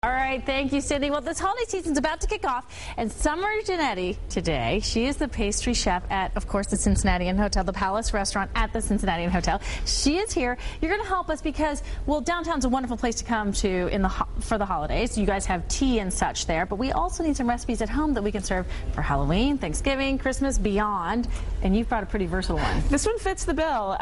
All right, thank you, Cindy. Well, this holiday season's about to kick off, and Summer GENETTI today, she is the pastry chef at, of course, the Cincinnati Hotel, the Palace Restaurant at the Cincinnati Hotel. She is here. You're going to help us because, well, downtown's a wonderful place to come to for the holidays. You guys have tea and such there, but we also need some recipes at home that we can serve for Halloween, Thanksgiving, Christmas, beyond, and you've brought a pretty versatile one. This one fits the bill.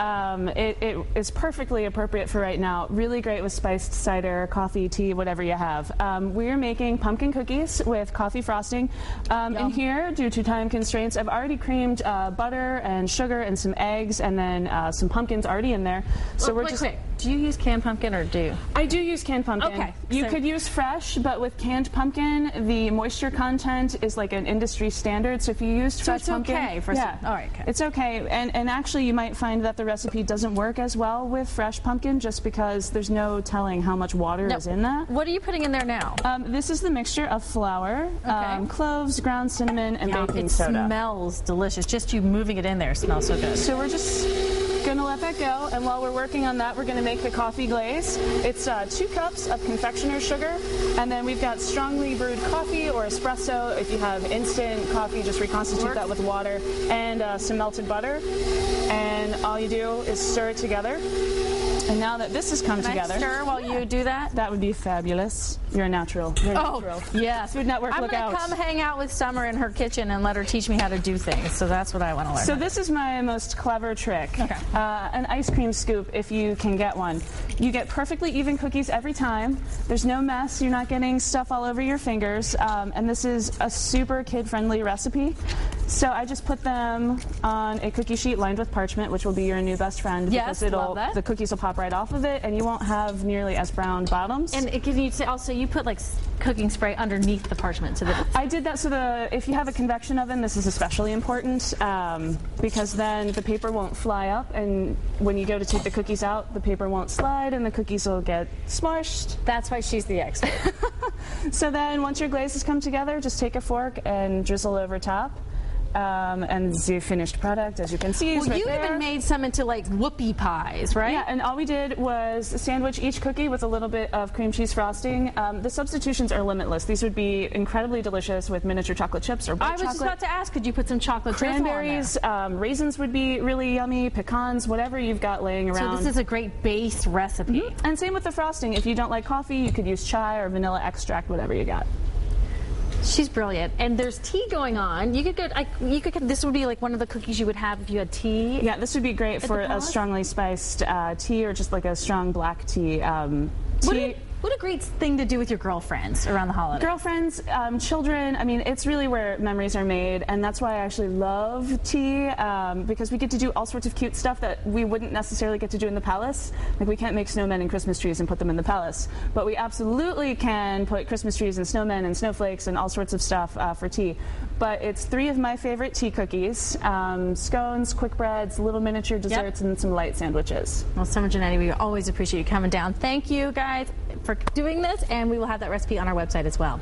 It is perfectly appropriate for right now. Really great with spiced cider, coffee, tea, whatever you have. We're making pumpkin cookies with coffee frosting. In here, due to time constraints, I've already creamed butter and sugar and some eggs, and then some pumpkins already in there. So wait. Do you use canned pumpkin or do you? I do use canned pumpkin. Okay. You could use fresh, but with canned pumpkin, the moisture content is like an industry standard. So if you used fresh pumpkin, okay. All right, okay. It's okay. And actually, you might find that the recipe doesn't work as well with fresh pumpkin, just because there's no telling how much water is in that. What are you putting in there now? This is the mixture of flour, cloves, ground cinnamon, and baking soda. It smells delicious. Just you moving it in there smells so good. So we're just going to let that go, and while we're working on that, we're going to make the coffee glaze. It's 2 cups of confectioner's sugar, and then we've got strongly brewed coffee or espresso. If you have instant coffee, just reconstitute that with water and some melted butter. And all you do is stir it together. And now that this has come together, I stir while you do that? That would be fabulous. You're a natural. You're a natural. Yes. Food Network, look out. I'm going to come hang out with Summer in her kitchen and let her teach me how to do things. So that's what I want to learn. So this is my most clever trick. Okay. An ice cream scoop, if you can get one. You get perfectly even cookies every time. There's no mess. You're not getting stuff all over your fingers. And this is a super kid-friendly recipe. So I just put them on a cookie sheet lined with parchment, which will be your new best friend. Yes, because love that. The cookies will pop right off of it, and you won't have nearly as brown bottoms. And can you say also you put like cooking spray underneath the parchment so that I did that so if you have a convection oven, this is especially important because then the paper won't fly up, and when you go to take the cookies out, the paper won't slide and the cookies will get smushed. That's why she's the expert. So then once your glaze has come together, just take a fork and drizzle over top. And the finished product, as you can see, is right you there. even made some into like whoopie pies, right? Yeah, and all we did was sandwich each cookie with a little bit of cream cheese frosting. The substitutions are limitless. These would be incredibly delicious with miniature chocolate chips or white chocolate. I was just about to ask, could you put some chocolate cranberries, raisins would be really yummy, pecans, whatever you've got laying around. So this is a great base recipe. And same with the frosting. If you don't like coffee, you could use chai or vanilla extract, whatever you got. She's brilliant, and there's tea going on. You could go. This would be like one of the cookies you would have if you had tea. Yeah, this would be great for a strongly spiced tea or just like a strong black tea. What a great thing to do with your girlfriends around the holidays. Girlfriends, children, I mean, it's really where memories are made, and that's why I actually love tea, because we get to do all sorts of cute stuff that we wouldn't necessarily get to do in the palace. Like, we can't make snowmen and Christmas trees and put them in the palace, but we absolutely can put Christmas trees and snowmen and snowflakes and all sorts of stuff for tea. But it's 3 of my favorite tea cookies, scones, quick breads, little miniature desserts, and some light sandwiches. Well, Summer GENETTI, we always appreciate you coming down. Thank you, guys, for doing this, and we will have that recipe on our website as well.